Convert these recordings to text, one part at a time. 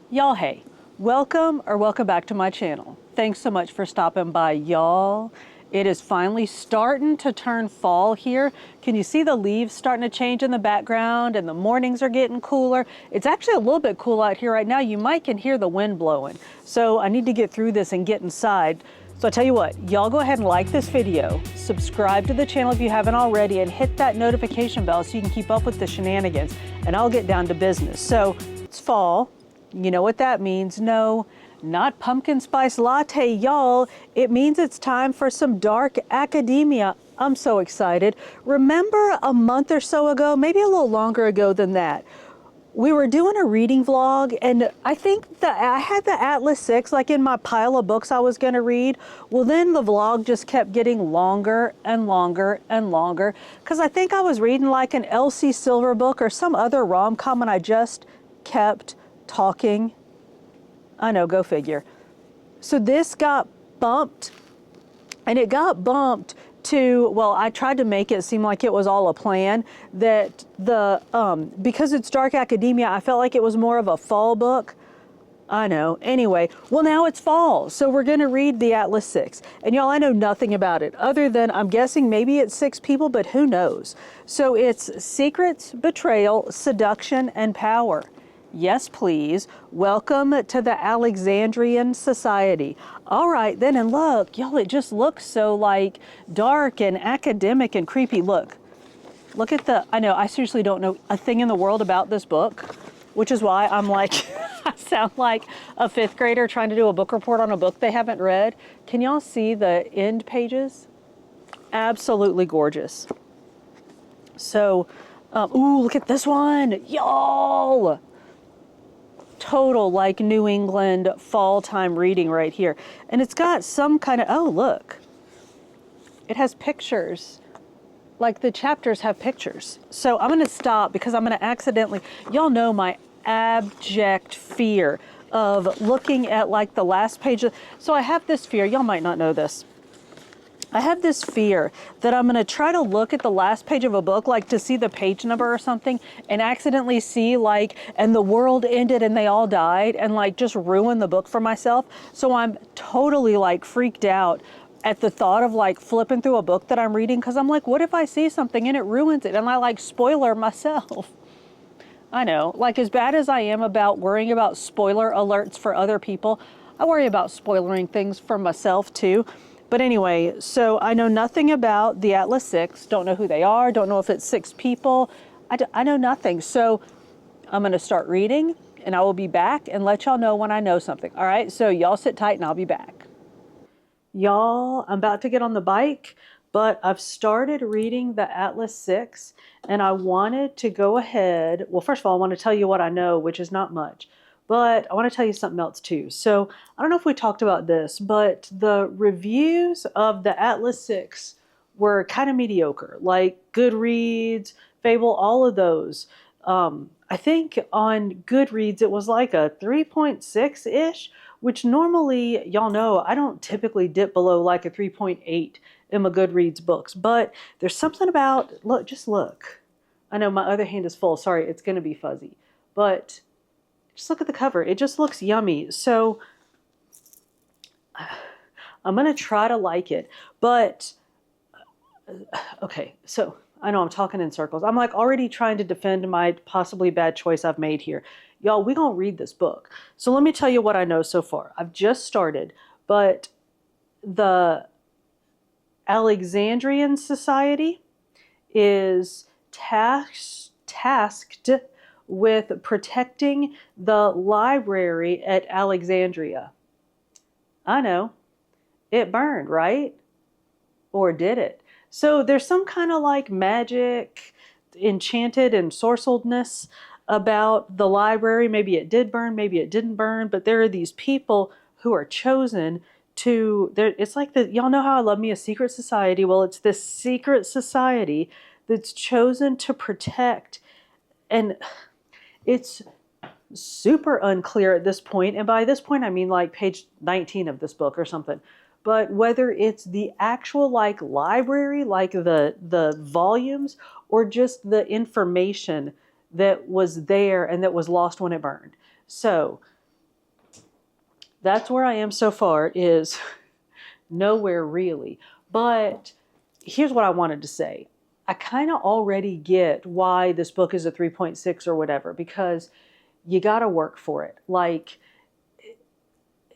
Y'all, hey, welcome back to my channel. Thanks so much for stopping by, y'all. It is finally starting to turn fall here. Can you see the leaves starting to change in the background and the mornings are getting cooler? It's actually a little bit cool out here right now. You might can hear the wind blowing. So I need to get through this and get inside. So I tell you what, y'all go ahead and like this video, subscribe to the channel if you haven't already, and hit that notification bell so you can keep up with the shenanigans, and I'll get down to business. So it's fall. You know what that means? No, not pumpkin spice latte, y'all. It means it's time for some dark academia. I'm so excited. Remember a month or so ago, maybe a little longer ago than that, we were doing a reading vlog, and I think that I had the Atlas 6 like in my pile of books I was gonna read. Well, then the vlog just kept getting longer and longer and longer because I think I was reading like an Elsie Silver book or some other rom-com, and I just kept talking. I know, go figure. So this got bumped, and it got bumped to, well, I tried to make it seem like it was all a plan, that because it's dark academia, I felt like it was more of a fall book. I know. Anyway, well, now it's fall, so we're going to read the Atlas 6. And y'all, I know nothing about it other than I'm guessing maybe it's 6 people, but who knows? So it's secrets, betrayal, seduction, and power. Yes, please. Welcome to the Alexandrian Society. All right, then, and look, y'all, it just looks so like dark and academic and creepy. Look at I know, I seriously don't know a thing in the world about this book, which is why I'm like, I sound like a 5th grader trying to do a book report on a book they haven't read. Can y'all see the end pages? Absolutely gorgeous. So, ooh, look at this one, y'all. Total like New England fall time reading right here. And it's got some kind of, oh, look, it has pictures. Like the chapters have pictures. So I'm going to stop because I'm going to accidentally, y'all know my abject fear of looking at like the last page. So I have this fear, y'all might not know this. I have this fear that I'm going to try to look at the last page of a book, like to see the page number or something, and accidentally see like, and the world ended and they all died, and like just ruin the book for myself. So I'm totally like freaked out at the thought of like flipping through a book that I'm reading, because I'm like, what if I see something and it ruins it and I like spoiler myself? I know, like as bad as I am about worrying about spoiler alerts for other people, I worry about spoiling things for myself too. But anyway, so I know nothing about the Atlas 6, don't know who they are, don't know if it's 6 people, I know nothing. So I'm gonna start reading and I will be back and let y'all know when I know something. All right, so y'all sit tight and I'll be back. Y'all, I'm about to get on the bike, but I've started reading the Atlas 6 and I wanted to go ahead. Well, first of all, I want to tell you what I know, which is not much, but I want to tell you something else too. So I don't know if we talked about this, but the reviews of the Atlas 6 were kind of mediocre, like Goodreads, Fable, all of those. I think on Goodreads it was like a 3.6-ish, which normally, y'all know, I don't typically dip below like a 3.8 in my Goodreads books, but there's something about, look, just look. I know my other hand is full, sorry, it's gonna be fuzzy, but just look at the cover. It just looks yummy. So I'm gonna try to like it, but okay, so I know I'm talking in circles. I'm like already trying to defend my possibly bad choice I've made here. Y'all, we gonna read this book. So let me tell you what I know so far. I've just started, but the Alexandrian Society is tasked with protecting the library at Alexandria. I know, it burned, right? Or did it? So there's some kind of like magic, enchanted and sorceredness about the library. Maybe it did burn, maybe it didn't burn, but there are these people who are chosen to, it's like the, y'all know how I love me a secret society. Well, it's this secret society that's chosen to protect, and it's super unclear at this point. And by this point, I mean like page 19 of this book or something. But whether it's the actual like library, like the volumes, or just the information that was there and that was lost when it burned. So that's where I am so far, is nowhere really. But here's what I wanted to say. I kind of already get why this book is a 3.6 or whatever, because you got to work for it. Like,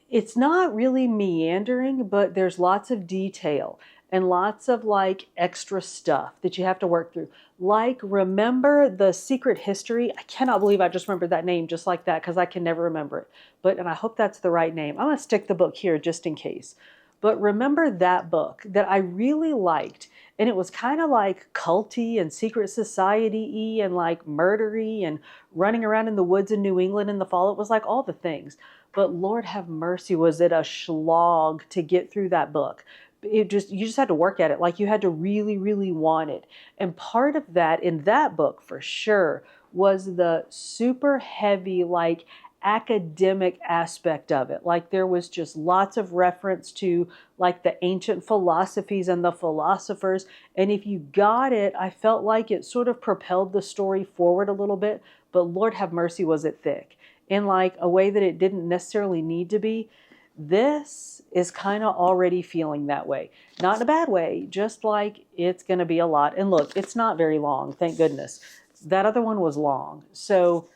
it's not really meandering, but there's lots of detail and lots of like extra stuff that you have to work through. Like, remember the secret history? I cannot believe I just remembered that name just like that, because I can never remember it. And I hope that's the right name. I'm going to stick the book here just in case. But remember that book that I really liked, and it was kind of like culty and secret society-y and like murdery and running around in the woods in New England in the fall. It was like all the things. But Lord have mercy, was it a slog to get through that book. You just had to work at it. Like, you had to really, really want it. And part of that in that book for sure was the super heavy, like, academic aspect of it. Like, there was just lots of reference to like the ancient philosophies and the philosophers. And if you got it, I felt like it sort of propelled the story forward a little bit. But Lord have mercy, was it thick in like a way that it didn't necessarily need to be. This is kind of already feeling that way. Not in a bad way, just like it's going to be a lot. And look, it's not very long, thank goodness. That other one was long. So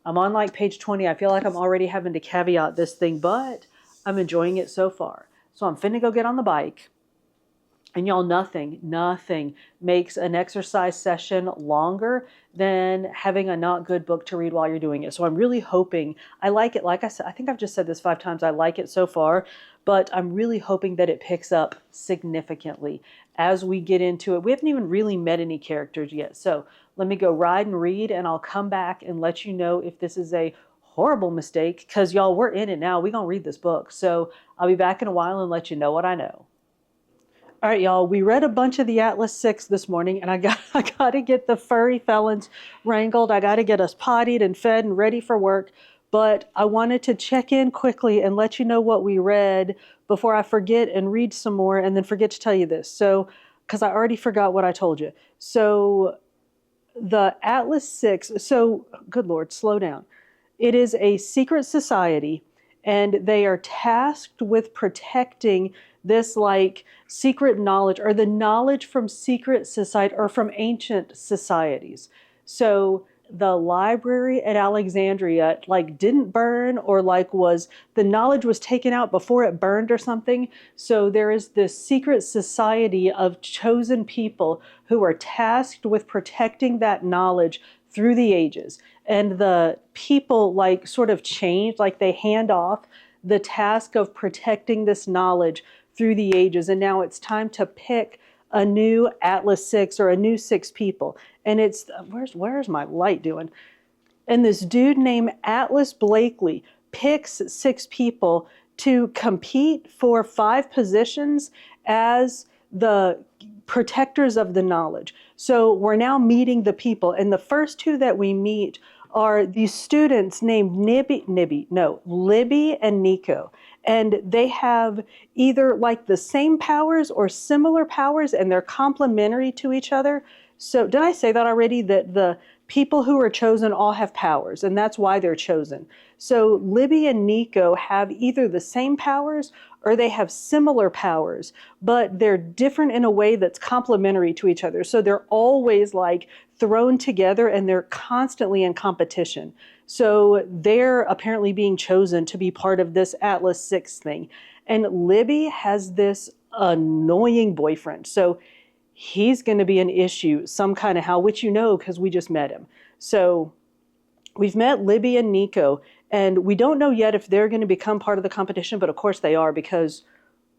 I'm on like page 20. I feel like I'm already having to caveat this thing, but I'm enjoying it so far. So I'm finna go get on the bike. And y'all, nothing makes an exercise session longer than having a not good book to read while you're doing it. So I'm really hoping, I like it. Like I said, I think I've just said this 5 times. I like it so far, but I'm really hoping that it picks up significantly as we get into it. We haven't even really met any characters yet. So let me go ride and read, and I'll come back and let you know if this is a horrible mistake, because y'all, we're in it now. We're going to read this book. So I'll be back in a while and let you know what I know. All right, y'all, we read a bunch of the Atlas 6 this morning, and I got to get the furry felons wrangled. I got to get us pottied and fed and ready for work. But I wanted to check in quickly and let you know what we read before I forget and read some more and then forget to tell you this. So, because I already forgot what I told you. So the Atlas 6, so good Lord, slow down. It is a secret society, and they are tasked with protecting this like secret knowledge, or the knowledge from secret society or from ancient societies. So the library at Alexandria like didn't burn, or like the knowledge was taken out before it burned or something. So there is this secret society of chosen people who are tasked with protecting that knowledge through the ages. And the people like sort of change, like they hand off the task of protecting this knowledge through the ages. And now it's time to pick a new Atlas 6 or a new 6 people. And it's, where's my light doing? And this dude named Atlas Blakely picks 6 people to compete for 5 positions as the protectors of the knowledge. So we're now meeting the people. And the first 2 that we meet are these students named Libby and Nico. And they have either like the same powers or similar powers, and they're complementary to each other. So did I say that already? That the people who are chosen all have powers, and that's why they're chosen. So Libby and Nico have either the same powers or they have similar powers, but they're different in a way that's complementary to each other. So they're always like thrown together, and they're constantly in competition. So they're apparently being chosen to be part of this Atlas 6 thing. And Libby has this annoying boyfriend. So he's going to be an issue some kind of how, which you know because we just met him. So we've met Libby and Nico, and we don't know yet if they're going to become part of the competition, but of course they are because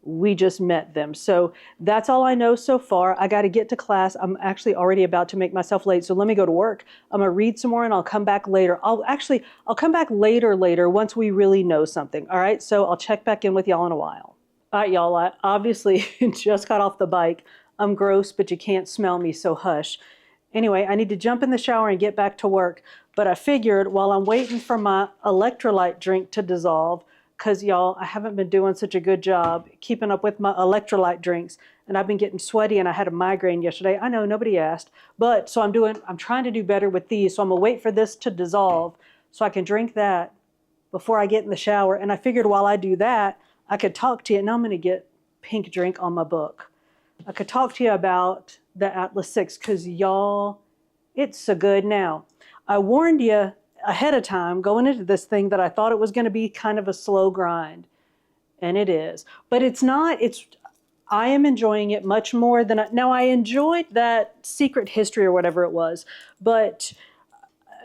we just met them. So that's all I know so far. I got to get to class. I'm actually already about to make myself late. So let me go to work. I'm going to read some more and I'll come back later. I'll come back later once we really know something. All right. So I'll check back in with y'all in a while. All right, y'all. I obviously just got off the bike. I'm gross, but you can't smell me. So hush. Anyway, I need to jump in the shower and get back to work. But I figured while I'm waiting for my electrolyte drink to dissolve, because y'all, I haven't been doing such a good job keeping up with my electrolyte drinks, and I've been getting sweaty, and I had a migraine yesterday. I know, nobody asked, but I'm trying to do better with these. So I'm gonna wait for this to dissolve so I can drink that before I get in the shower. And I figured while I do that, I could talk to you. Now I'm going to get pink drink on my book. I could talk to you about the Atlas 6 because y'all, it's so good. Now, I warned you ahead of time going into this thing that I thought it was going to be kind of a slow grind. And it is. But it's not. I am enjoying it much more than now I enjoyed that Secret History or whatever it was. But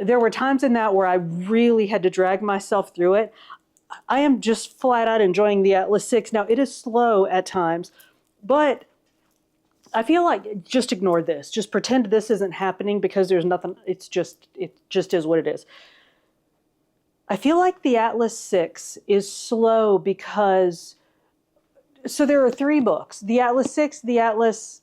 there were times in that where I really had to drag myself through it. I am just flat out enjoying the Atlas 6. Now, it is slow at times, but I feel like just ignore this. Just pretend this isn't happening because there's nothing. It just is what it is. I feel like the Atlas 6 is slow because, so there are 3 books, the Atlas 6, the Atlas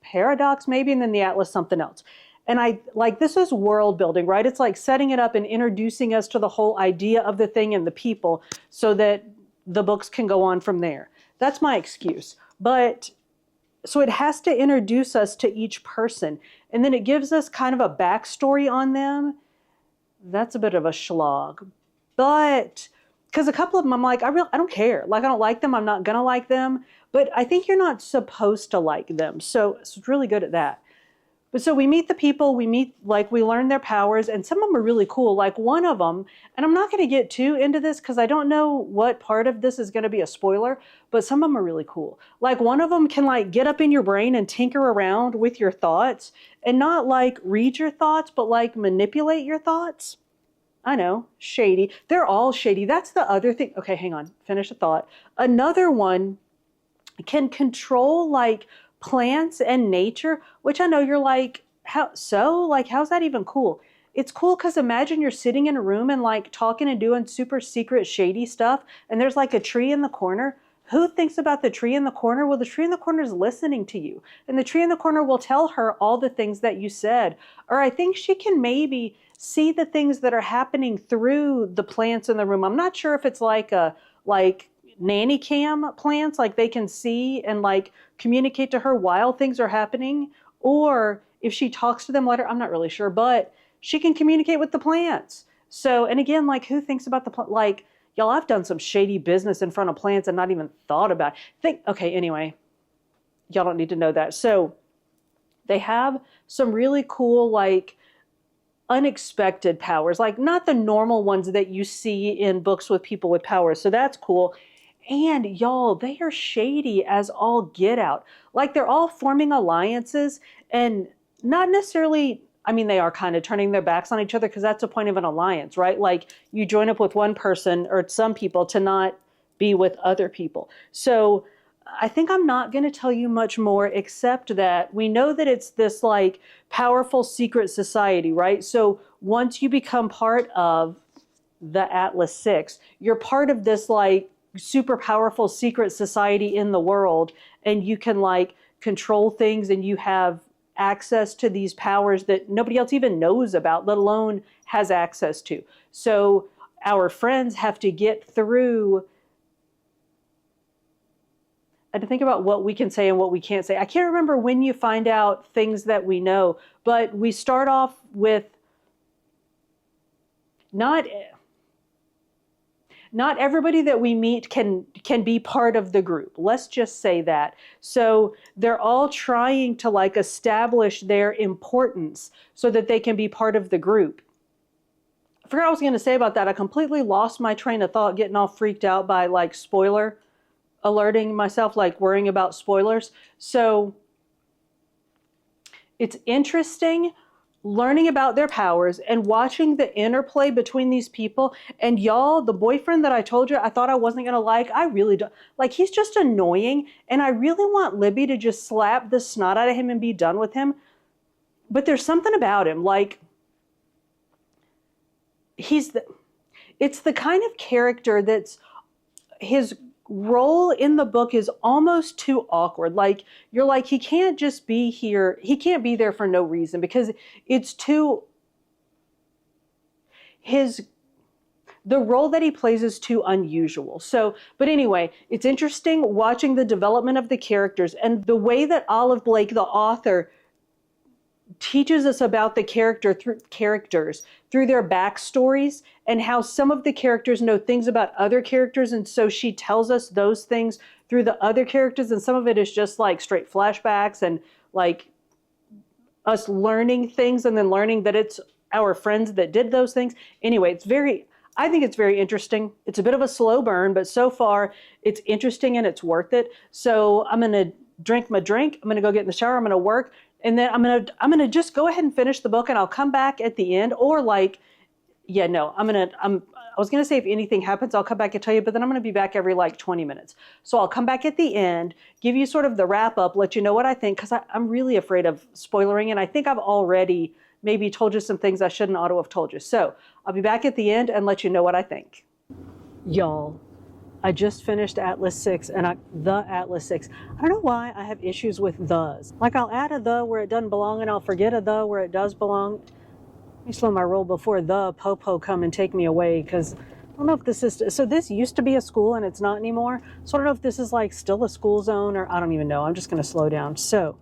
Paradox maybe, and then the Atlas something else. And this is world building, right? It's like setting it up and introducing us to the whole idea of the thing and the people so that the books can go on from there. That's my excuse. But so it has to introduce us to each person. And then it gives us kind of a backstory on them. That's a bit of a slog. But because a couple of them, I'm like, I don't care. Like, I don't like them. I'm not going to like them. But I think you're not supposed to like them. So it's really good at that. But so we meet the people, we learn their powers, and some of them are really cool. Like one of them, and I'm not going to get too into this because I don't know what part of this is going to be a spoiler, but some of them are really cool. Like one of them can get up in your brain and tinker around with your thoughts and not read your thoughts, but manipulate your thoughts. I know, shady. They're all shady. That's the other thing. Okay, hang on. Finish a thought. Another one can control plants and nature, which I know you're like, how so? How's that even cool? It's cool because imagine you're sitting in a room and talking and doing super secret shady stuff, and there's a tree in the corner. Who thinks about the tree in the corner? Well, the tree in the corner is listening to you, and the tree in the corner will tell her all the things that you said. Or I think she can maybe see the things that are happening through the plants in the room. I'm not sure if it's like nanny cam plants, they can see and communicate to her while things are happening, or if she talks to them later, I'm not really sure, but she can communicate with the plants. So, and again, who thinks about the plant? Y'all, I've done some shady business in front of plants and not even thought about it. Okay, anyway, y'all don't need to know that. So they have some really cool, unexpected powers, not the normal ones that you see in books with people with powers. So that's cool. And y'all, they are shady as all get out. They're all forming alliances and not necessarily, I mean, they are kind of turning their backs on each other because that's the point of an alliance, right? You join up with one person or some people to not be with other people. So I think I'm not going to tell you much more except that we know that it's this powerful secret society, right? So once you become part of the Atlas 6, you're part of this super powerful secret society in the world, and you can control things, and you have access to these powers that nobody else even knows about, let alone has access to. So our friends have to get through and to think about what we can say and what we can't say. I can't remember when you find out things that we know, but we start off with not everybody that we meet can be part of the group. Let's just say that. So they're all trying to establish their importance so that they can be part of the group. I forgot what I was going to say about that. I completely lost my train of thought getting all freaked out by spoiler alerting myself, worrying about spoilers. So it's interesting learning about their powers and watching the interplay between these people. And y'all, the boyfriend that I told you I thought I wasn't going to I really don't. He's just annoying. And I really want Libby to just slap the snot out of him and be done with him. But there's something about him. It's the kind of character that's his role in the book is almost too awkward. You're he can't just be here. He can't be there for no reason because it's too, the role that he plays is too unusual. So, but anyway, it's interesting watching the development of the characters and the way that Olive Blake, the author, teaches us about the characters through their backstories, and how some of the characters know things about other characters, and so she tells us those things through the other characters, and some of it is just like straight flashbacks and like us learning things and then learning that it's our friends that did those things. Anyway, I think it's very interesting. It's a bit of a slow burn, but so far it's interesting and it's worth it. So I'm going to drink my drink. I'm going to go get in the shower. I'm going to work. And then I'm going to just go ahead and finish the book, and I'll come back at the end, or like, yeah, no, I was going to say if anything happens, I'll come back and tell you, but then I'm going to be back every like 20 minutes. So I'll come back at the end, give you sort of the wrap up, let you know what I think, because I'm really afraid of spoilering. And I think I've already maybe told you some things I shouldn't ought to have told you. So I'll be back at the end and let you know what I think. Y'all, I just finished Atlas 6 and the Atlas 6. I don't know why I have issues with thes. Like I'll add a the where it doesn't belong and I'll forget a the where it does belong. Let me slow my roll before the popo come and take me away, because I don't know if this is, so this used to be a school and it's not anymore. So I don't know if this is like still a school zone, or I don't even know. I'm just going to slow down. So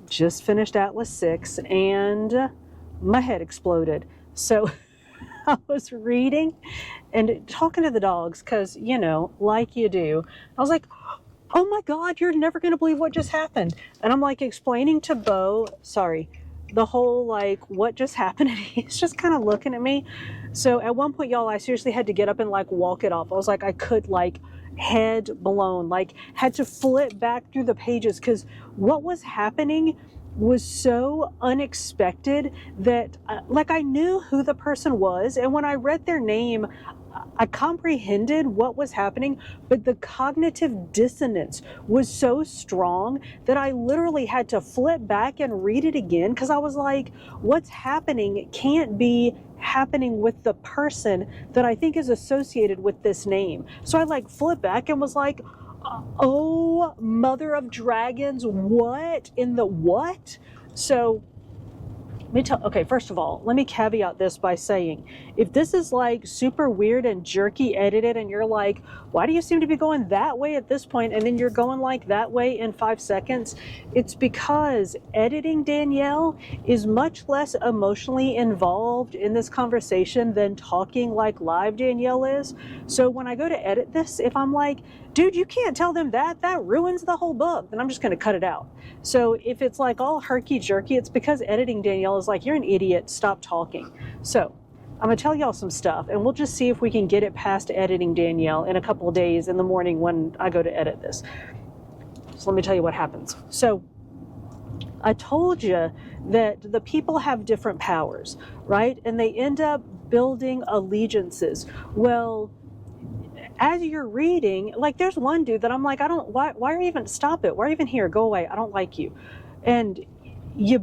just finished Atlas 6 and my head exploded. So I was reading and talking to the dogs because, you know, like you do. I was like, oh my God, you're never going to believe what just happened. And I'm like explaining to Bo, the whole like what just happened. And he's just kind of looking at me. So at one point, y'all, I seriously had to get up and like walk it off. I was like, I could like head blown, like had to flip back through the pages because what was happening was so unexpected that like I knew who the person was, and when I read their name I comprehended what was happening, but the cognitive dissonance was so strong that I literally had to flip back and read it again, because I was like, what's happening can't be happening with the person that I think is associated with this name. So I like flipped back and was like, oh, mother of dragons, what in the what? So okay, first of all, let me caveat this by saying, if this is like super weird and jerky edited and you're like, why do you seem to be going that way at this point and then you're going like that way in 5 seconds? It's because editing Danielle is much less emotionally involved in this conversation than talking like live Danielle is. So when I go to edit this, if I'm like, dude, you can't tell them that ruins the whole book, then I'm just going to cut it out. So if it's like all herky-jerky, it's because editing Danielle is like, you're an idiot, stop talking. So I'm going to tell y'all some stuff, and we'll just see if we can get it past editing Danielle in a couple of days in the morning when I go to edit this. So let me tell you what happens. So I told you that the people have different powers, right? And they end up building allegiances. Well, as you're reading, like there's one dude that I'm like, why are you even, stop it? Why are you even here? Go away. I don't like you. And you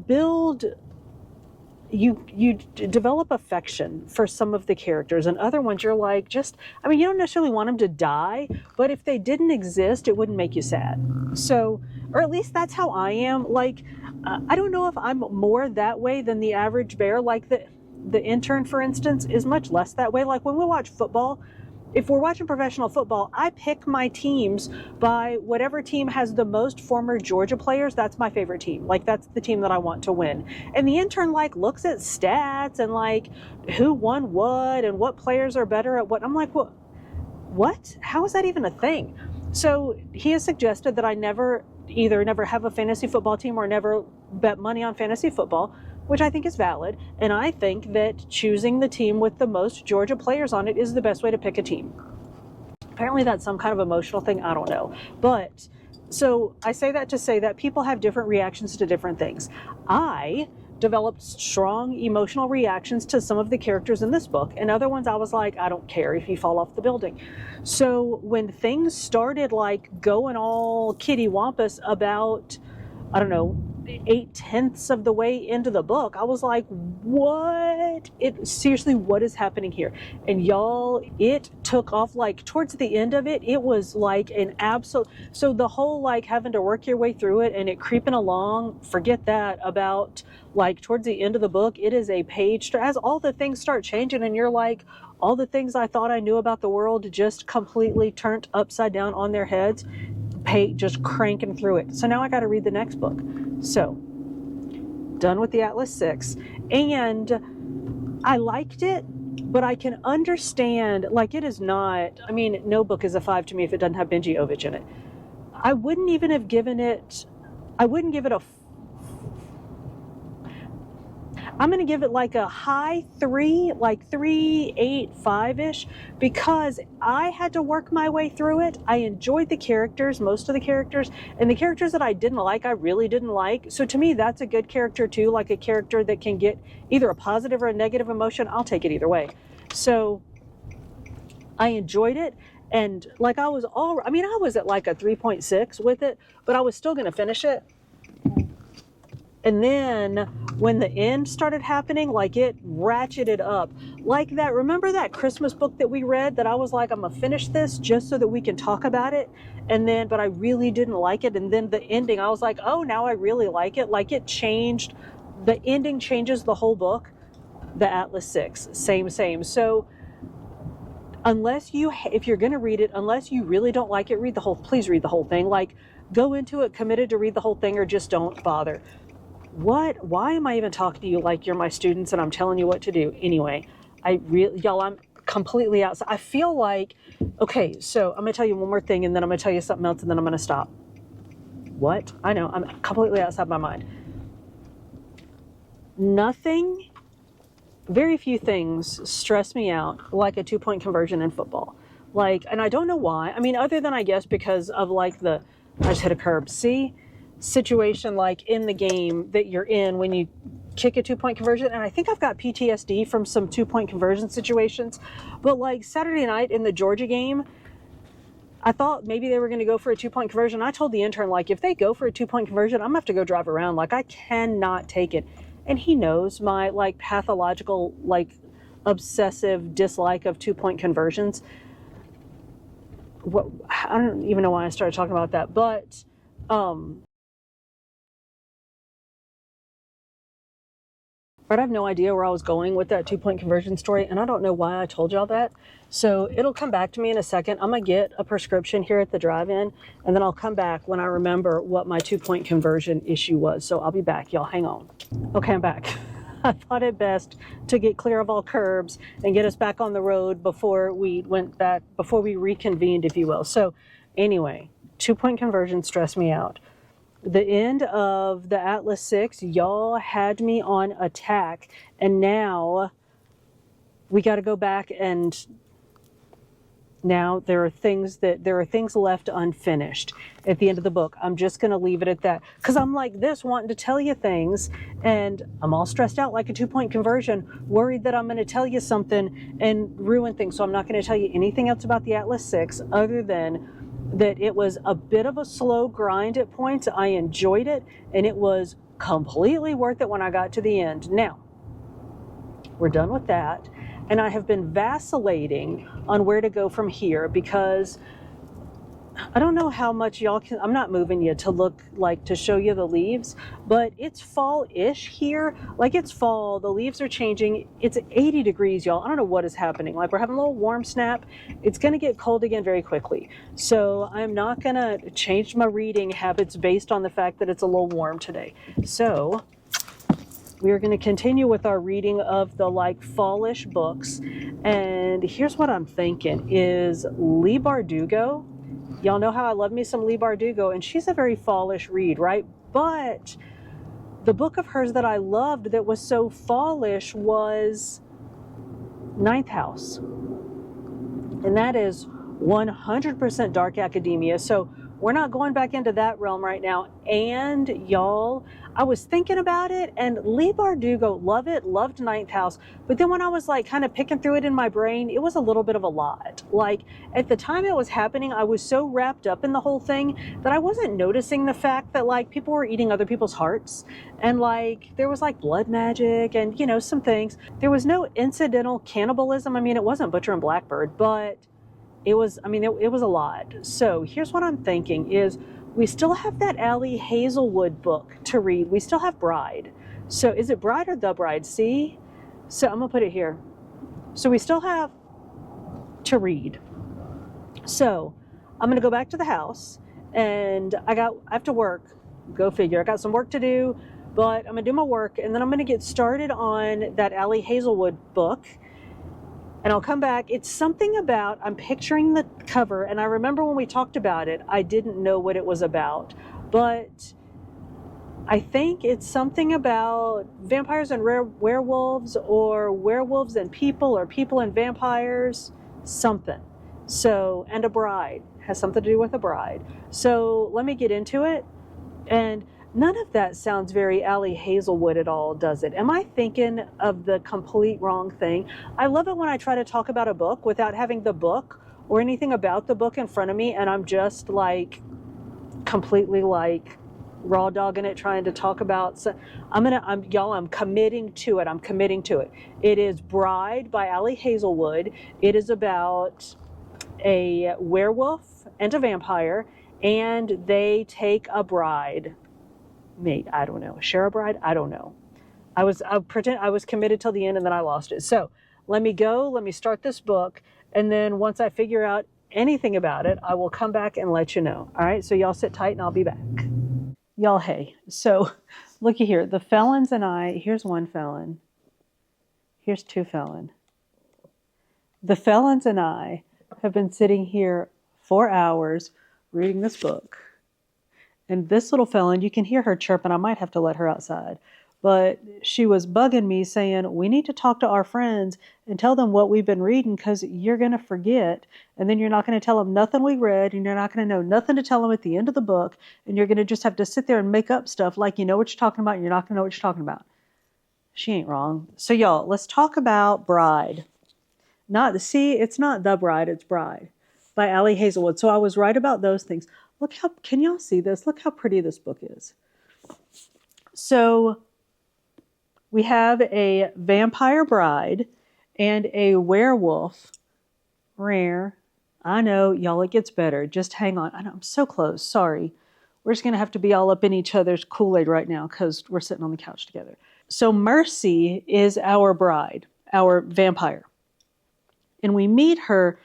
develop affection for some of the characters, and other ones you're like, you don't necessarily want them to die, but if they didn't exist, it wouldn't make you sad. So, or at least that's how I am. Like, I don't know if I'm more that way than the average bear. Like the intern, for instance, is much less that way. Like when we watch football, if we're watching professional football, I pick my teams by whatever team has the most former Georgia players. That's my favorite team. Like that's the team that I want to win. And the intern like looks at stats and like who won what and what players are better at what. I'm like, what? How is that even a thing? So he has suggested that I never have a fantasy football team or never bet money on fantasy football, which I think is valid. And I think that choosing the team with the most Georgia players on it is the best way to pick a team. Apparently that's some kind of emotional thing. I don't know. But so I say that to say that people have different reactions to different things. I developed strong emotional reactions to some of the characters in this book, and other ones I was like, I don't care if you fall off the building. So when things started like going all kittywampus about, I don't know, 8/10 of the way into the book, I was like, what? Seriously, what is happening here? And y'all, it took off. Like towards the end of it, it was like an absolute, so the whole like having to work your way through it and it creeping along, forget that. About like towards the end of the book, it is a page as all the things start changing and you're like, all the things I thought I knew about the world just completely turned upside down on their heads, just cranking through it. So now I got to read the next book. So done with the Atlas 6, and I liked it, but I can understand, like, it is not, I mean, no book is a 5 to me if it doesn't have Benji Ovich in it. I wouldn't even have given it, I wouldn't give it a, I'm going to give it like a high 3, like 3.85-ish, because I had to work my way through it. I enjoyed the characters, most of the characters, and the characters that I didn't like, I really didn't like. So to me, that's a good character too, like a character that can get either a positive or a negative emotion. I'll take it either way. So I enjoyed it. And like I was at like a 3.6 with it, but I was still going to finish it. And then when the end started happening, like it ratcheted up like that. Remember that Christmas book that we read that I was like, I'm gonna finish this just so that we can talk about it. And then, but I really didn't like it. And then the ending, I was like, oh, now I really like it. Like it changed, the ending changes the whole book. The Atlas 6, same. So unless if you're gonna read it, unless you really don't like it, please read the whole thing. Like go into it committed to read the whole thing, or just don't bother. Why am I even talking to you like you're my students and I'm telling you what to do? Anyway, y'all, I'm completely outside. I feel like, okay, so I'm gonna tell you one more thing and then I'm gonna tell you something else and then I'm gonna stop. What? I know, I'm completely outside my mind. Very few things stress me out like a 2-point conversion in football. Like, and I don't know why. I mean, other than I guess because of like I just hit a curb. See? Situation like in the game that you're in when you kick a 2-point conversion, and I think I've got PTSD from some 2-point conversion situations. But like Saturday night in the Georgia game, I thought maybe they were going to go for a 2-point conversion. I told the intern, like, if they go for a 2-point conversion, I'm gonna have to go drive around. Like, I cannot take it. And he knows my like pathological, like obsessive dislike of 2-point conversions. I don't even know why I started talking about that, but but I have no idea where I was going with that 2-point conversion story, and I don't know why I told y'all that. So it'll come back to me in a second. I'm gonna get a prescription here at the drive-in, and then I'll come back when I remember what my 2-point conversion issue was. So I'll be back, y'all. Hang on. Okay, I'm back. I thought it best to get clear of all curbs and get us back on the road before we reconvened, if you will. So anyway, 2-point conversion stressed me out. The end of the Atlas 6, y'all had me on attack, and now we got to go back, and now there are things left unfinished at the end of the book. I'm just going to leave it at that, because I'm like this, wanting to tell you things, and I'm all stressed out like a 2-point conversion, worried that I'm going to tell you something and ruin things. So I'm not going to tell you anything else about the Atlas 6 other than that it was a bit of a slow grind at points. I enjoyed it, and it was completely worth it when I got to the end. Now, we're done with that, and I have been vacillating on where to go from here, because I don't know how much y'all can, I'm not moving you to look like to show you the leaves, but it's fall-ish here. Like it's fall, the leaves are changing. It's 80 degrees, y'all. I don't know what is happening. Like we're having a little warm snap. It's gonna get cold again very quickly. So I'm not gonna change my reading habits based on the fact that it's a little warm today. So we are gonna continue with our reading of the like fallish books. And here's what I'm thinking is Leigh Bardugo. Y'all know how I love me some Leigh Bardugo, and she's a very fallish read, right? But the book of hers that I loved that was so fallish was Ninth House. And that is 100% dark academia. So we're not going back into that realm right now. And y'all, I was thinking about it, and Leigh Bardugo, loved Ninth House. But then when I was like kind of picking through it in my brain, it was a little bit of a lot. Like at the time it was happening, I was so wrapped up in the whole thing that I wasn't noticing the fact that like people were eating other people's hearts. And like there was like blood magic and, you know, some things. There was no incidental cannibalism. I mean, it wasn't Butcher and Blackbird, but it was, I mean, it was a lot. So here's what I'm thinking is we still have that Allie Hazelwood book to read. We still have Bride. So is it Bride or The Bride? See? So I'm gonna put it here. So we still have to read. So I'm gonna go back to the house, and I have to work. Go figure. I got some work to do. but I'm gonna do my work and then I'm gonna get started on that Allie Hazelwood book. And I'll come back. It's something about, I'm picturing the cover, and I remember when we talked about it, I didn't know what it was about. But I think it's something about vampires and werewolves, or werewolves and people, or people and vampires, something. So, and a bride. Has something to do with a bride. So let me get into it. And none of that sounds very Allie Hazelwood at all, does it? Am I thinking of the complete wrong thing? I love it when I try to talk about a book without having the book or anything about the book in front of me, and I'm just like completely like raw dogging it, trying to talk about. So I'm committing to it. I'm committing to it. It is Bride by Allie Hazelwood. It is about a werewolf and a vampire, and they take a bride. I don't know. Share a bride? I don't know. I was committed till the end, and then I lost it. So let me start this book, and then once I figure out anything about it, I will come back and let you know. All right, so y'all sit tight and I'll be back. Y'all, hey, so looky here. The felons and I, here's one felon. Here's two felon. The felons and I have been sitting here 4 hours reading this book. And this little felon, you can hear her chirping. I might have to let her outside. But she was bugging me saying, we need to talk to our friends and tell them what we've been reading, because you're going to forget. And then you're not going to tell them nothing we read, and you're not going to know nothing to tell them at the end of the book. And you're going to just have to sit there and make up stuff like you know what you're talking about, and you're not going to know what you're talking about. She ain't wrong. So y'all, let's talk about Bride. It's not The Bride, it's Bride by Allie Hazelwood. So I was right about those things. Can y'all see this? Look how pretty this book is. So we have a vampire bride and a werewolf. Rare. I know, y'all, it gets better. Just hang on. I know, I'm so close. Sorry. We're just going to have to be all up in each other's Kool-Aid right now because we're sitting on the couch together. So Mercy is our bride, our vampire. And we meet her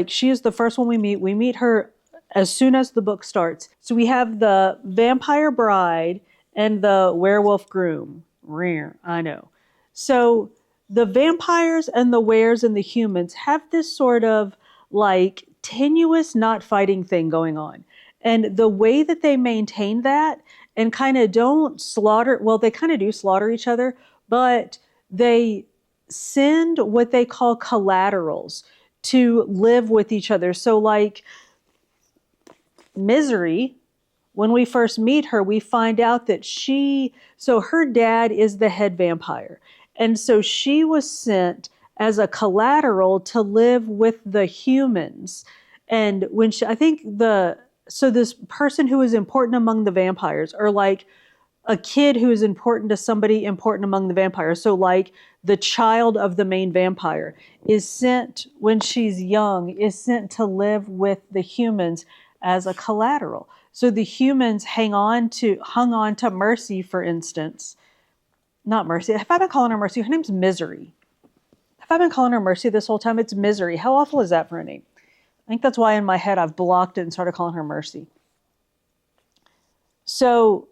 she is the first one we meet. We meet her as soon as the book starts. So we have the vampire bride and the werewolf groom. Rare, I know. So the vampires and the wares and the humans have this sort of like tenuous not fighting thing going on. And the way that they maintain that and kind of don't slaughter, well, they kind of do slaughter each other, but they send what they call collaterals to live with each other. So like Misery, when we first meet her, we find out that her dad is the head vampire. And so she was sent as a collateral to live with the humans. And when this person who is important among the vampires, or like a kid who is important to somebody important among the vampires. So like the child of the main vampire is sent when she's young, is sent to live with the humans as a collateral. So the humans hung on to Mercy, for instance. Not Mercy. Have I been calling her Mercy? Her name's Misery. Have I been calling her Mercy this whole time? It's Misery. How awful is that for a name? I think that's why in my head I've blocked it and started calling her Mercy. So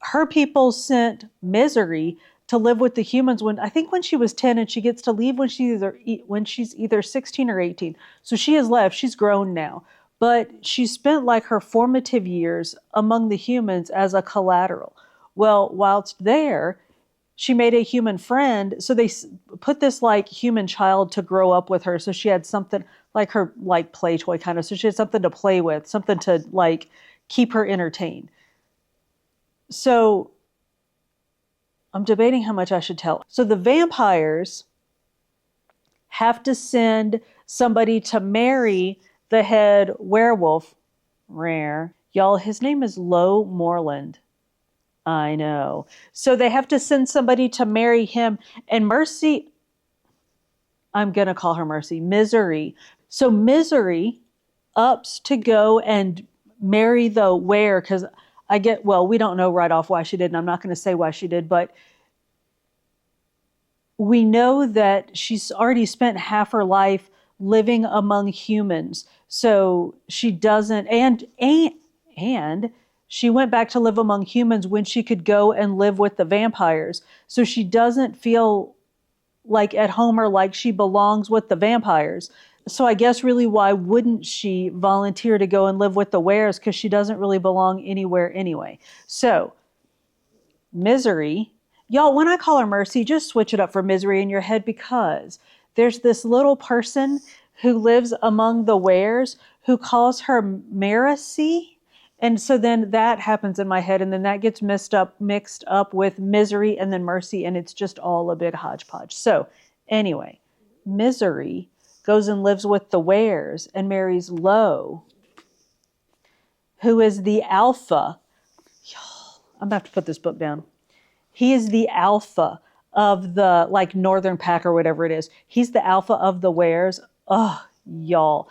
her people sent Misery to live with the humans when she was 10, and she gets to leave when she's either 16 or 18. So she has left. She's grown now. But she spent like her formative years among the humans as a collateral. Well, whilst there, she made a human friend. So they put this like human child to grow up with her. So she had something like her like play toy kind of. So she had something to play with, something to like keep her entertained. So I'm debating how much I should tell. So the vampires have to send somebody to marry the head werewolf. Rare. Y'all, his name is Low Moreland. I know. So they have to send somebody to marry him. And Mercy, I'm going to call her Mercy, Misery. So Misery ups to go and marry the were, because we don't know right off why she did, and I'm not going to say why she did, but we know that she's already spent half her life living among humans. So she doesn't, and She went back to live among humans when she could go and live with the vampires. So she doesn't feel like at home or like she belongs with the vampires. So I guess really why wouldn't she volunteer to go and live with the wares? Because she doesn't really belong anywhere anyway. So Misery, y'all, when I call her Mercy, just switch it up for Misery in your head, because there's this little person who lives among the wares who calls her Maracy. And so then that happens in my head, and then that gets mixed up with Misery and then Mercy, and it's just all a big hodgepodge. So anyway, Misery goes and lives with the wares and marries Lo, who is the alpha. I'm about to put this book down. He is the alpha of the like Northern Pack or whatever it is. He's the alpha of the wares. Oh, y'all.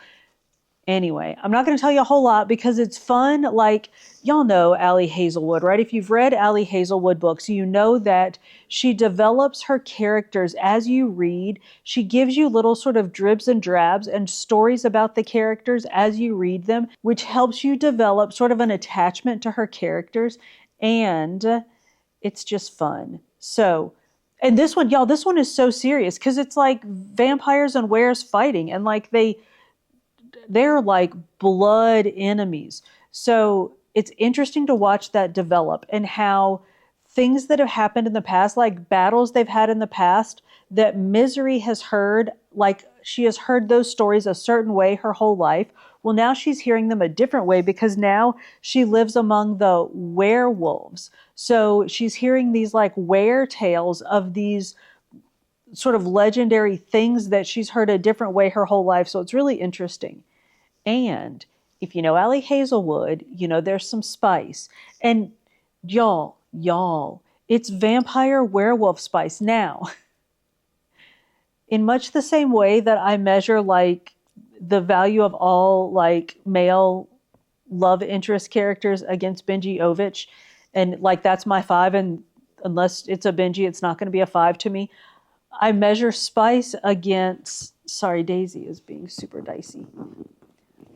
Anyway, I'm not going to tell you a whole lot because it's fun. Like, y'all know Allie Hazelwood, right? If you've read Allie Hazelwood books, you know that she develops her characters as you read. She gives you little sort of dribs and drabs and stories about the characters as you read them, which helps you develop sort of an attachment to her characters. And it's just fun. So, and this one, y'all, this one is so serious because it's like vampires and wares fighting, and like they're like blood enemies. So it's interesting to watch that develop, and how things that have happened in the past, like battles they've had in the past that Misery has heard, like she has heard those stories a certain way her whole life. Well, now she's hearing them a different way because now she lives among the werewolves. So she's hearing these like were tales of these sort of legendary things that she's heard a different way her whole life. So it's really interesting. And if you know Allie Hazelwood, you know there's some spice. And y'all, it's vampire werewolf spice. Now, in much the same way that I measure like the value of all like male love interest characters against Benji Ovich, and like that's my 5, and unless it's a Benji, it's not going to be a 5 to me. I measure spice against, sorry, Daisy is being super dicey.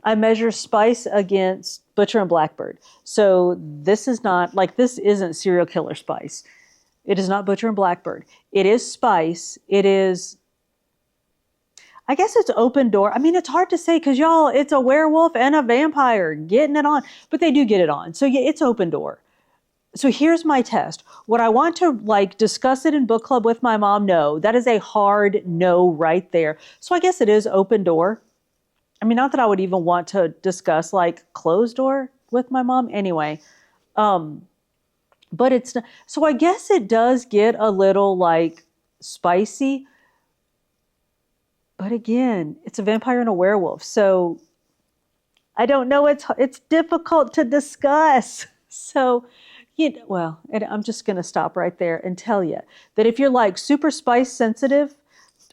I measure spice against Butcher and Blackbird. So this is not, like, this isn't serial killer spice. It is not Butcher and Blackbird. It is spice. It is, I guess it's open door. I mean, it's hard to say because y'all, it's a werewolf and a vampire getting it on, but they do get it on. So yeah, it's open door. So here's my test. Would I want to like discuss it in book club with my mom? No, that is a hard no right there. So I guess it is open door. I mean, not that I would even want to discuss like closed door with my mom anyway. But it's, so I guess it does get a little like spicy. But again, it's a vampire and a werewolf. So I don't know. It's difficult to discuss. So, well, and I'm just going to stop right there and tell you that if you're like super spice sensitive,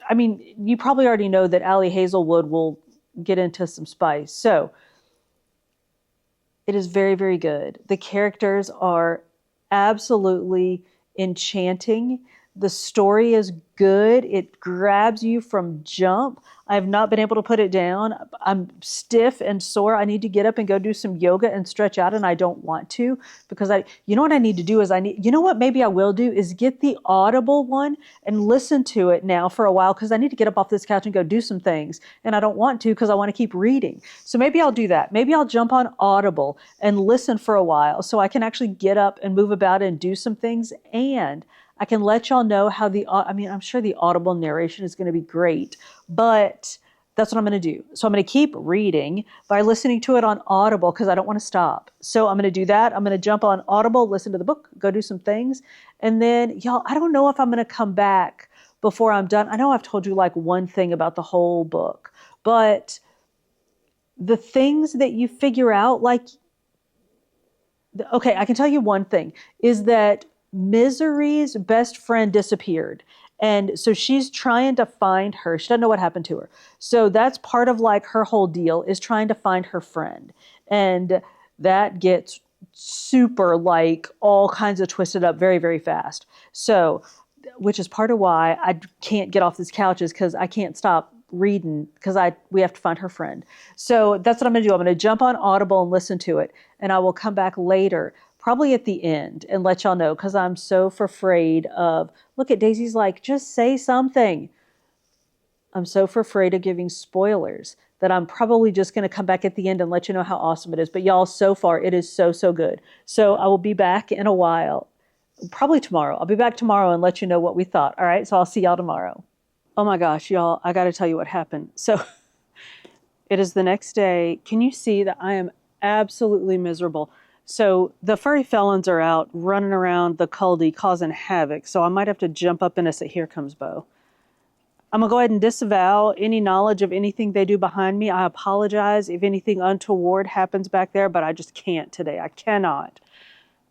I mean, you probably already know that Allie Hazelwood will get into some spice. So it is very, very good. The characters are absolutely enchanting. The story is good. It grabs you from jump. I have not been able to put it down. I'm stiff and sore. I need to get up and go do some yoga and stretch out, and I don't want to because you know what I need to do is you know what maybe I will do is get the Audible one and listen to it now for a while because I need to get up off this couch and go do some things, and I don't want to because I want to keep reading. So maybe I'll do that. Maybe I'll jump on Audible and listen for a while so I can actually get up and move about and do some things, and I can let y'all know how I'm sure the Audible narration is going to be great, but that's what I'm going to do. So I'm going to keep reading by listening to it on Audible because I don't want to stop. So I'm going to do that. I'm going to jump on Audible, listen to the book, go do some things. And then, y'all, I don't know if I'm going to come back before I'm done. I know I've told you like one thing about the whole book, but the things that you figure out, like, okay, I can tell you one thing, is that Misery's best friend disappeared. And so she's trying to find her. She doesn't know what happened to her. So that's part of like her whole deal is trying to find her friend. And that gets super like all kinds of twisted up very, very fast. So, which is part of why I can't get off this couch is because I can't stop reading because we have to find her friend. So that's what I'm going to do. I'm going to jump on Audible and listen to it, and I will come back later, probably at the end, and let y'all know because I'm so afraid of. Look at Daisy's like, just say something. I'm so afraid of giving spoilers that I'm probably just going to come back at the end and let you know how awesome it is. But y'all, so far, it is so, so good. So I will be back in a while, probably tomorrow. I'll be back tomorrow and let you know what we thought. All right, so I'll see y'all tomorrow. Oh my gosh, y'all, I got to tell you what happened. So it is the next day. Can you see that I am absolutely miserable? So the furry felons are out running around the Culdy causing havoc. So I might have to jump up in a Here Comes Bo. I'm going to go ahead and disavow any knowledge of anything they do behind me. I apologize if anything untoward happens back there, but I just can't today. I cannot.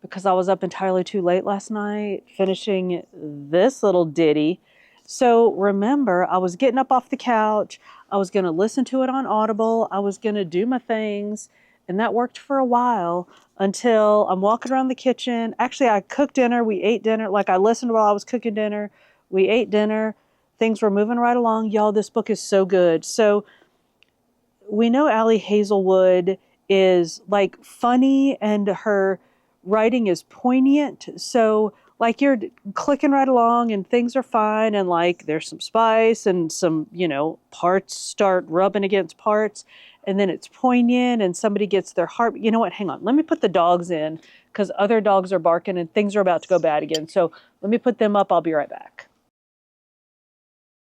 Because I was up entirely too late last night finishing this little ditty. So remember, I was getting up off the couch. I was going to listen to it on Audible. I was going to do my things. And that worked for a while until I'm walking around the kitchen. Actually, I cooked dinner. We ate dinner. Like I listened while I was cooking dinner. We ate dinner. Things were moving right along. Y'all, this book is so good. So we know Allie Hazelwood is like funny and her writing is poignant. So like you're clicking right along and things are fine. And like there's some spice and some, parts start rubbing against parts. And then it's poignant and somebody gets their heart. You know what? Hang on. Let me put the dogs in because other dogs are barking and things are about to go bad again. So let me put them up. I'll be right back.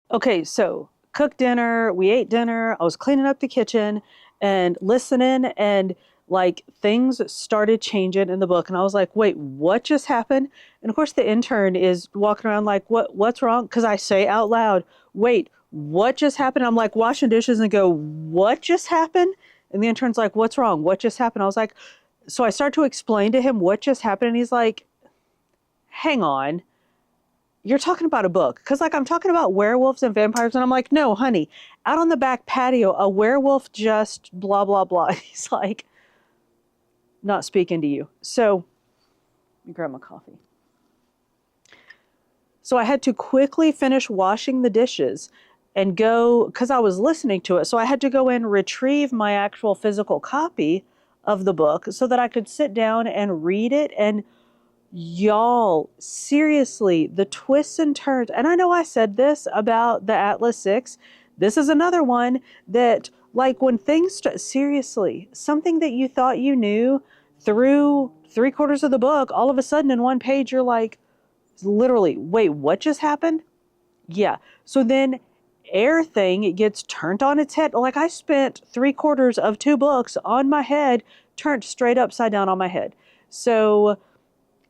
Okay, so cooked dinner, we ate dinner, I was cleaning up the kitchen and listening and like things started changing in the book and I was like, wait, what just happened? And of course the intern is walking around like, what's wrong? Because I say out loud, wait, what just happened? I'm like washing dishes and go, what just happened? And the intern's like, what's wrong? What just happened? I was like, so I start to explain to him what just happened and he's like, hang on. You're talking about a book. Because like I'm talking about werewolves and vampires. And I'm like, no, honey, out on the back patio, a werewolf just blah, blah, blah. He's like, not speaking to you. So let me grab my coffee. So I had to quickly finish washing the dishes and go, because I was listening to it. So I had to go and retrieve my actual physical copy of the book so that I could sit down and read it. And y'all, seriously, the twists and turns. And I know I said this about the Atlas 6. This is another one that, like, when things seriously, something that you thought you knew through 3/4 of the book, all of a sudden in one page, you're like, literally, wait, what just happened? Yeah. So then air thing, it gets turned on its head. Like I spent 3/4 of 2 books on my head, turned straight upside down on my head. So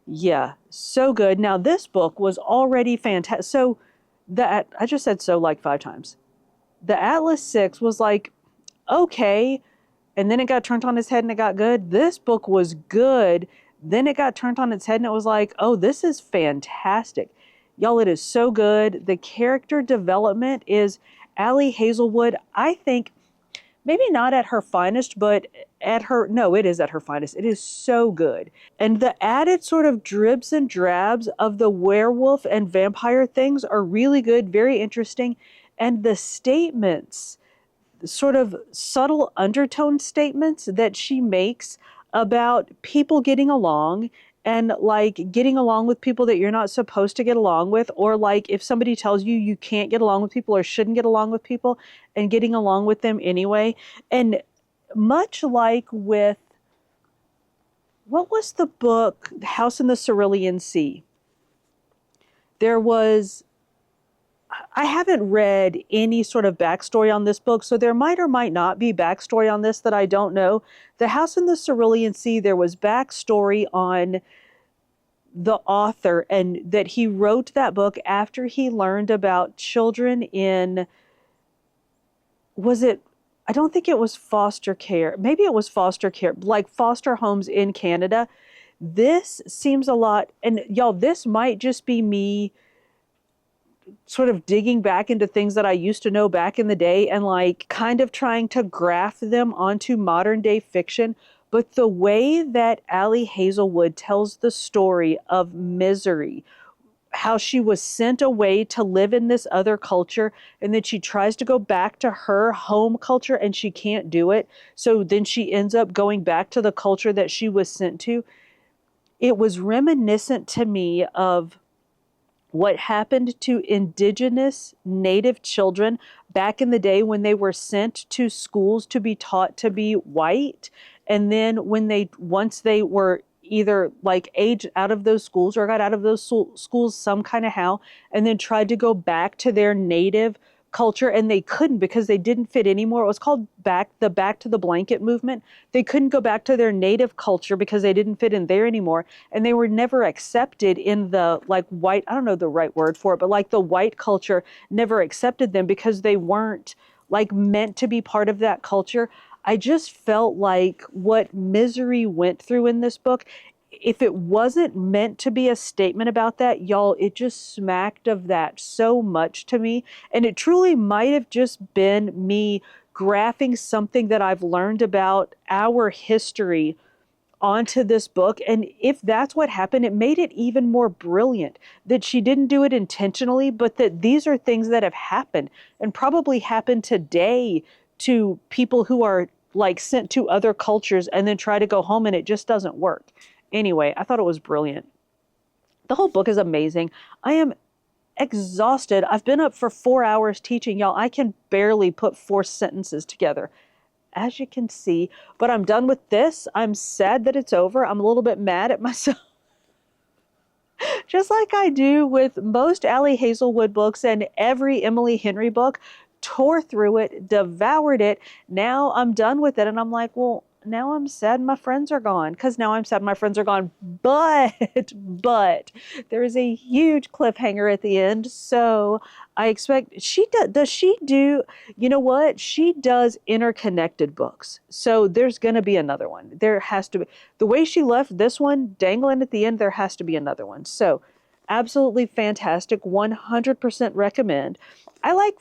yeah, so good. Now this book was already fantastic. So I just said so like 5 times. The Atlas 6 was like, okay. And then it got turned on its head and it got good. This book was good. Then it got turned on its head and it was like, oh, this is fantastic. Y'all, it is so good. The character development is Allie Hazelwood. I think maybe not at her finest, but no, it is at her finest. It is so good. And the added sort of dribs and drabs of the werewolf and vampire things are really good, very interesting. And the statements, sort of subtle undertone statements that she makes about people getting along and like getting along with people that you're not supposed to get along with, or like if somebody tells you you can't get along with people or shouldn't get along with people and getting along with them anyway. And much like with, what was the book, House in the Cerulean Sea? I haven't read any sort of backstory on this book, so there might or might not be backstory on this that I don't know. The House in the Cerulean Sea, there was backstory on the author and that he wrote that book after he learned about children in, I don't think it was foster care. Maybe it was foster care, like foster homes in Canada. This seems a lot, and y'all, this might just be me sort of digging back into things that I used to know back in the day and like kind of trying to graft them onto modern day fiction. But the way that Allie Hazelwood tells the story of misery, how she was sent away to live in this other culture, and then she tries to go back to her home culture and she can't do it. So then she ends up going back to the culture that she was sent to. It was reminiscent to me of what happened to indigenous native children back in the day when they were sent to schools to be taught to be white. And then once they were either like aged out of those schools or got out of those schools some kind of how, and then tried to go back to their native culture, and they couldn't because they didn't fit anymore. It was called back to the blanket movement. They couldn't go back to their native culture because they didn't fit in there anymore, and they were never accepted in the like white, I don't know the right word for it, but like the white culture never accepted them because they weren't like meant to be part of that culture. I just felt like what Misery went through in this book, if it wasn't meant to be a statement about that, y'all, it just smacked of that so much to me. And it truly might have just been me graphing something that I've learned about our history onto this book. And if that's what happened, it made it even more brilliant that she didn't do it intentionally, but that these are things that have happened and probably happen today to people who are like sent to other cultures and then try to go home and it just doesn't work. Anyway, I thought it was brilliant. The whole book is amazing. I am exhausted. I've been up for 4 hours teaching y'all. I can barely put 4 sentences together, as you can see, but I'm done with this. I'm sad that it's over. I'm a little bit mad at myself. Just like I do with most Allie Hazelwood books and every Emily Henry book, tore through it, devoured it. Now I'm done with it. And I'm like, well, now I'm sad my friends are gone. Because now I'm sad my friends are gone. But there is a huge cliffhanger at the end. So I expect does she do, you know what? She does interconnected books. So there's going to be another one. There has to be. The way she left this one dangling at the end, there has to be another one. So absolutely fantastic. 100% recommend. I like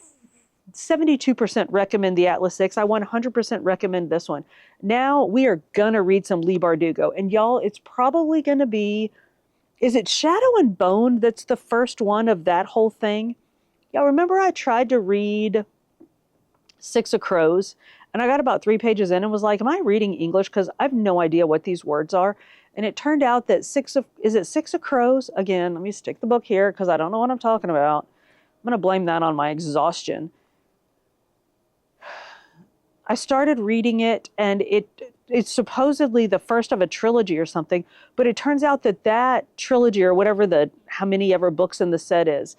72% recommend the Atlas 6. I 100% recommend this one. Now we are going to read some Leigh Bardugo. And y'all, it's probably going to be, is it Shadow and Bone that's the first one of that whole thing? Y'all remember I tried to read Six of Crows and I got about 3 pages in and was like, am I reading English? Because I have no idea what these words are. And it turned out that Six of Crows? Again, let me stick the book here because I don't know what I'm talking about. I'm going to blame that on my exhaustion. I started reading it and it's supposedly the first of a trilogy or something, but it turns out that trilogy or whatever how many ever books in the set is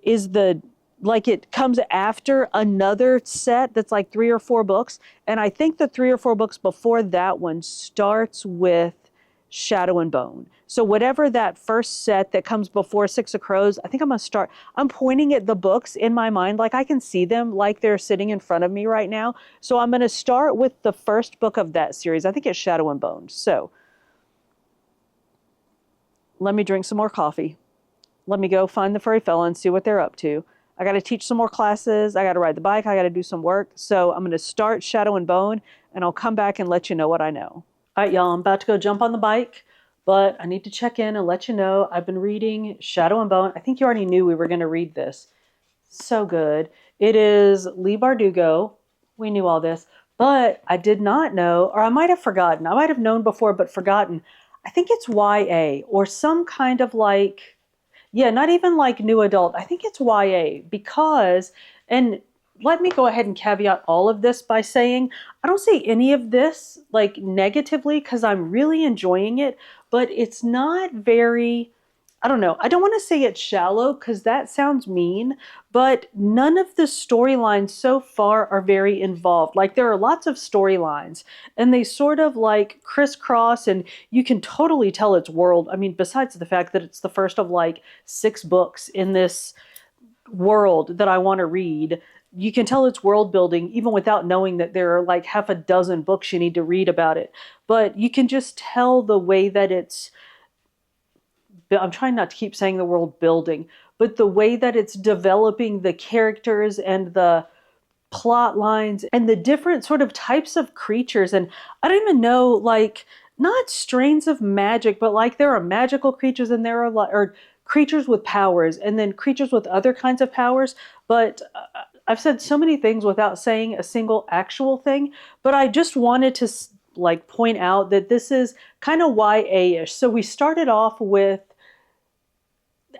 it comes after another set that's like 3 or 4 books. And I think the 3 or 4 books before that one starts with Shadow and Bone. So whatever that first set that comes before Six of Crows, I think I'm pointing at the books in my mind, like I can see them like they're sitting in front of me right now. So I'm going to start with the first book of that series. I think it's Shadow and Bone. So let me drink some more coffee. Let me go find the furry fella and see what they're up to. I got to teach some more classes. I got to ride the bike. I got to do some work. So I'm going to start Shadow and Bone and I'll come back and let you know what I know. All right, y'all, I'm about to go jump on the bike, but I need to check in and let you know I've been reading Shadow and Bone. I think you already knew we were going to read this. So good. It is Leigh Bardugo. We knew all this, but I did not know, or I might have forgotten. I might have known before, but forgotten. I think it's YA or some kind of like, yeah, not even like new adult. I think it's YA because, and let me go ahead and caveat all of this by saying, I don't say any of this like negatively because I'm really enjoying it, but it's not very, I don't know. I don't want to say it's shallow because that sounds mean, but none of the storylines so far are very involved. Like there are lots of storylines and they sort of like crisscross and you can totally tell it's world. I mean, besides the fact that it's the first of like 6 books in this world that I want to read, you can tell it's world building even without knowing that there are like half a dozen books you need to read about it. But you can just tell the way that I'm trying not to keep saying the world building, but the way that it's developing the characters and the plot lines and the different sort of types of creatures. And I don't even know, like, not strains of magic, but like there are magical creatures and there are or creatures with powers and then creatures with other kinds of powers. But I've said so many things without saying a single actual thing, but I just wanted to like point out that this is kind of YA-ish. So we started off with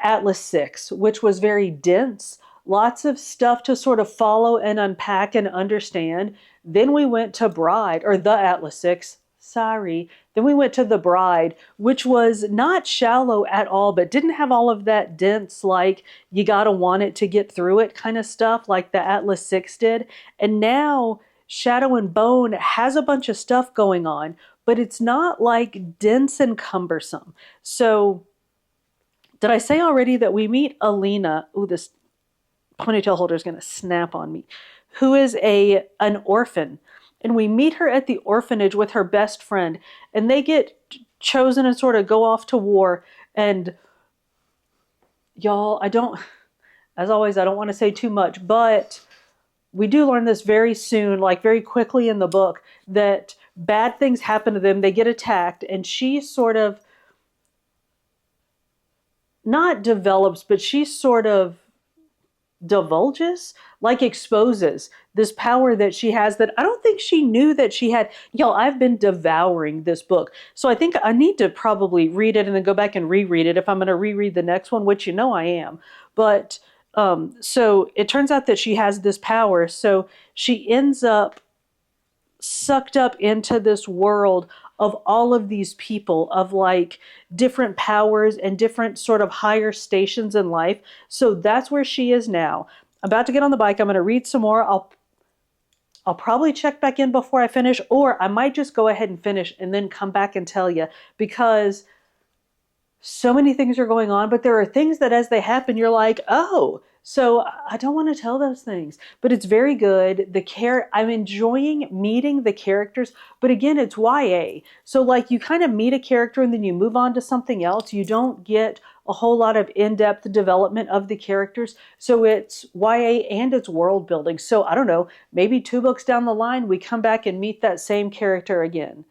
Atlas 6, which was very dense, lots of stuff to sort of follow and unpack and understand. Then we went to Bride, or the Atlas 6, sorry. Then we went to The Bride, which was not shallow at all, but didn't have all of that dense, like, you gotta want it to get through it kind of stuff like the Atlas 6 did. And now Shadow and Bone has a bunch of stuff going on, but it's not like dense and cumbersome. So did I say already that we meet Alina? Ooh, this ponytail holder is going to snap on me. Who is an orphan. And we meet her at the orphanage with her best friend. And they get chosen and sort of go off to war. And y'all, as always, I don't want to say too much. But we do learn this very soon, like very quickly in the book, that bad things happen to them. They get attacked. And she sort of not develops, but she sort of divulges, like exposes this power that she has that I don't think she knew that she had. Y'all, I've been devouring this book. So I think I need to probably read it and then go back and reread it if I'm going to reread the next one, which you know I am. But so it turns out that she has this power. So she ends up sucked up into this world of all of these people of like different powers and different sort of higher stations in life. So that's where she is now. I'm about to get on the bike. I'm going to read some more. I'll probably check back in before I finish, or I might just go ahead and finish and then come back and tell you, because so many things are going on, but there are things that as they happen, you're like, oh, so I don't want to tell those things, but it's very good. I'm enjoying meeting the characters, but again, it's YA. So like you kind of meet a character and then you move on to something else. You don't get a whole lot of in-depth development of the characters. So it's YA and it's world building. So I don't know, maybe 2 books down the line, we come back and meet that same character again.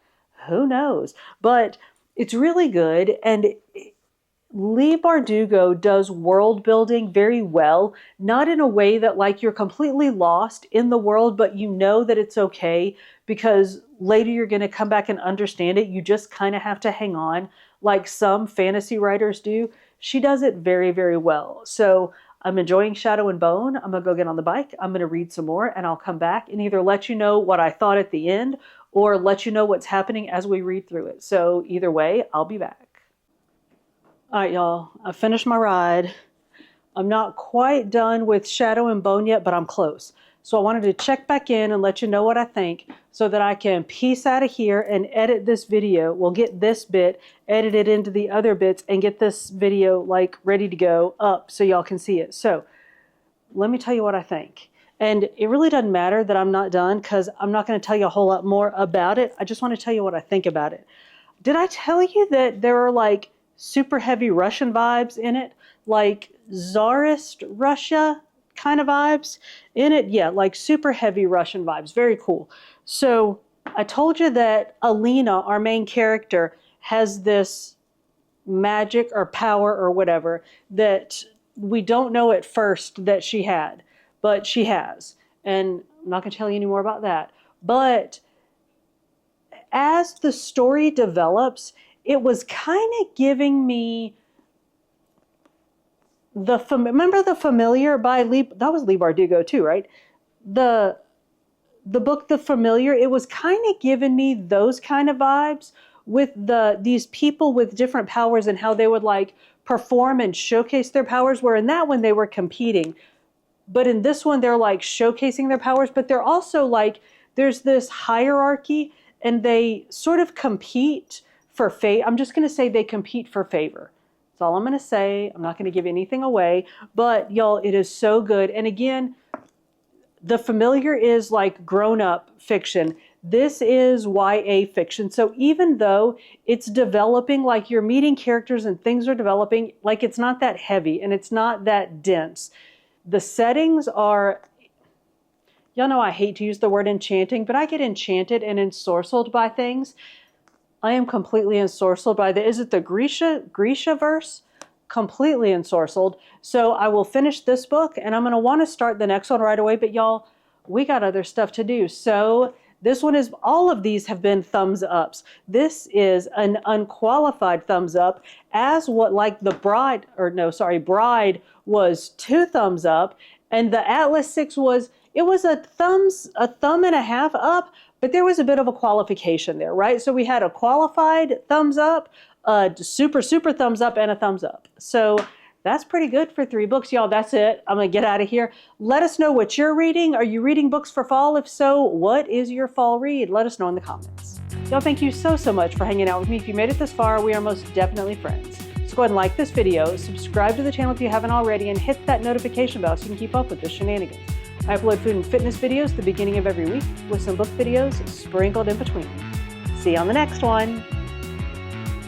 Who knows? But it's really good. And Leigh Bardugo does world building very well, not in a way that like you're completely lost in the world, but you know that it's okay because later you're going to come back and understand it. You just kind of have to hang on like some fantasy writers do. She does it very, very well. So I'm enjoying Shadow and Bone. I'm going to go get on the bike. I'm going to read some more and I'll come back and either let you know what I thought at the end or let you know what's happening as we read through it. So either way, I'll be back. All right, y'all, I finished my ride. I'm not quite done with Shadow and Bone yet, but I'm close. So I wanted to check back in and let you know what I think so that I can piece out of here and edit this video. We'll get this bit, edit it into the other bits, and get this video like ready to go up so y'all can see it. So let me tell you what I think. And it really doesn't matter that I'm not done because I'm not going to tell you a whole lot more about it. I just want to tell you what I think about it. Did I tell you that there are like super heavy Russian vibes in it, like Tsarist Russia kind of vibes in it? Yeah, like super heavy Russian vibes. Very cool. So I told you that Alina, our main character, has this magic or power or whatever that we don't know at first that she had, but she has. And I'm not going to tell you any more about that. But as the story develops, it was kind of giving me remember The Familiar by that was Leigh Bardugo too, right? The book The Familiar, it was kind of giving me those kind of vibes with these people with different powers and how they would like perform and showcase their powers, where in that one they were competing. But in this one, they're like showcasing their powers, but they're also like, there's this hierarchy and they sort of compete for fate. I'm just going to say they compete for favor. That's all I'm going to say. I'm not going to give anything away, but y'all, it is so good. And again, The Familiar is like grown-up fiction. This is YA fiction. So even though it's developing, like you're meeting characters and things are developing, like it's not that heavy and it's not that dense. The settings are, y'all know I hate to use the word enchanting, but I get enchanted and ensorcelled by things. I am completely ensorcelled by is it the Grisha verse? completely ensorcelled. So I will finish this book and I'm going to want to start the next one right away. But y'all, we got other stuff to do. So this one is, all of these have been thumbs ups. This is an unqualified thumbs up, as what like the Bride, or no, sorry, Bride was 2 thumbs up. And the Atlas 6 was, it was a thumb and a half up, but there was a bit of a qualification there, right? So we had a qualified thumbs up, a super thumbs up, and a thumbs up. So that's pretty good for 3 books, y'all. That's it. I'm gonna get out of here. Let us know what you're reading. Are you reading books for fall? If so, what is your fall read? Let us know in the comments. Y'all, thank you so much for hanging out with me. If you made it this far, we are most definitely friends. So go ahead and like this video, subscribe to the channel if you haven't already, and hit that notification bell so you can keep up with the shenanigans. I upload food and fitness videos at the beginning of every week with some book videos sprinkled in between. See you on the next one.